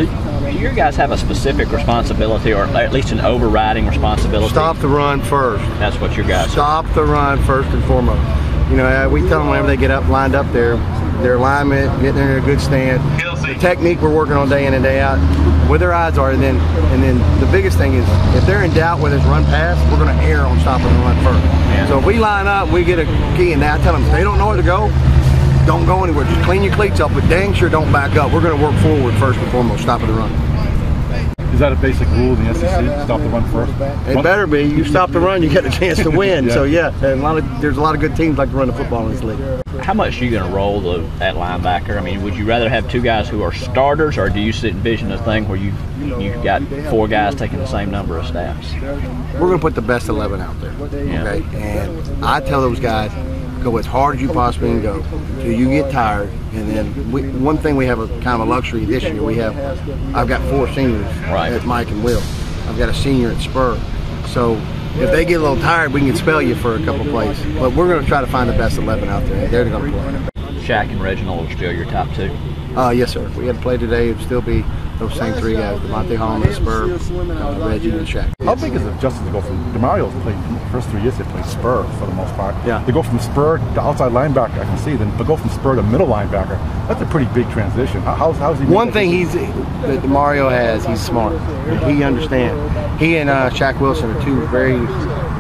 Do your guys have a specific responsibility, or at least an overriding responsibility? Stop the run first. That's what your guys Stop the run first and foremost. You know, we tell them whenever they get up, lined up their alignment, getting in a good stand. The technique we're working on day in and day out, where their eyes are, and then the biggest thing is if they're in doubt whether it's run pass, we're going to err on stopping the run first. Yeah. So if we line up, we get a key, and I tell them if they don't know where to go, don't go anywhere. Just clean your cleats up, but dang sure don't back up. We're going to work forward first and foremost, stopping the run. Is that a basic rule in the SEC? Stop the run first? It better be. You stop the run, you get a chance to win. Yeah. So yeah, and there's a lot of good teams like to run the football in this league. How much are you going to roll at linebacker? I mean, would you rather have two guys who are starters, or do you envision a thing where you got four guys taking the same number of snaps? We're going to put the best 11 out there, okay? And I tell those guys, go as hard as you possibly can go until you get tired. And then one thing we have a kind of a luxury this year. I've got 4 seniors at Mike and Will. I've got a senior at Spur. So if they get a little tired, we can spell you for a couple plays. But we're going to try to find the best 11 out there. They're going to play. Shaq and Reginald are still your top 2? Yes, sir. If we had to play today, it'd still be those same 3 guys: Devontae Holland, Spur, Reggie, and Shaq. How big is it adjustment to go from DeMario's played the first 3 years they played Spur for the most part? Yeah. They go from Spur to outside linebacker, I can see, but go from Spur to middle linebacker. That's a pretty big transition. How's he? One thing that DeMario has, he's smart. He understands. He and Shaq Wilson are 2 very,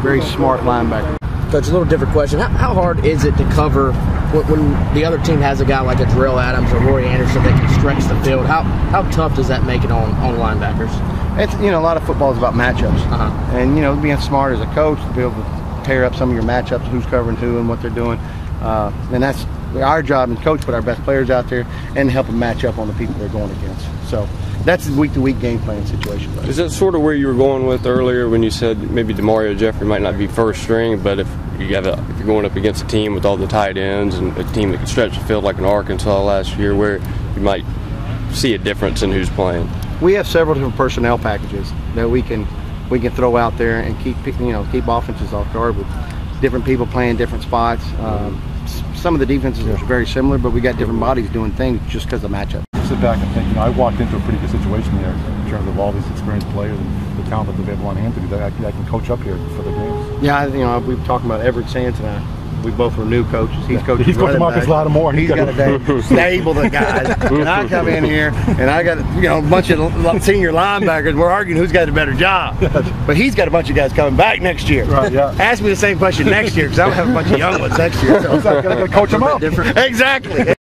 very smart linebackers. Coach, a little different question. How hard is it to cover when the other team has a guy like a Drill Adams or Rory Anderson that can stretch the field? How tough does that make it on linebackers? It's, a lot of football is about matchups, and being smart as a coach to be able to tear up some of your matchups, who's covering who and what they're doing, and that's our job. And coach put our best players out there and help them match up on the people they're going against. So that's a week-to-week game plan situation. Is that sort of where you were going with earlier when you said maybe DeMario Jeffrey might not be first string, but if you're going up against a team with all the tight ends and a team that can stretch the field like in Arkansas last year, where you might see a difference in who's playing? We have several different personnel packages that we can throw out there and keep offenses off guard with different people playing different spots. Some of the defenses are very similar, but we got different bodies doing things just because of matchup. Sit back and think, I walked into a pretty good situation here in terms of all these experienced players and the talent that they have on hand to do that. I can coach up here for the games. Yeah, we've talked about Everett Sands and I. We both were new coaches. He's coaching Marcus Lattimore. He's got a stable of guys. And I come in here and I got a bunch of senior linebackers. We're arguing who's got a better job. But he's got a bunch of guys coming back next year. Right, yeah. Ask me the same question next year because I'll have a bunch of young ones next year. So got to coach them up. Exactly.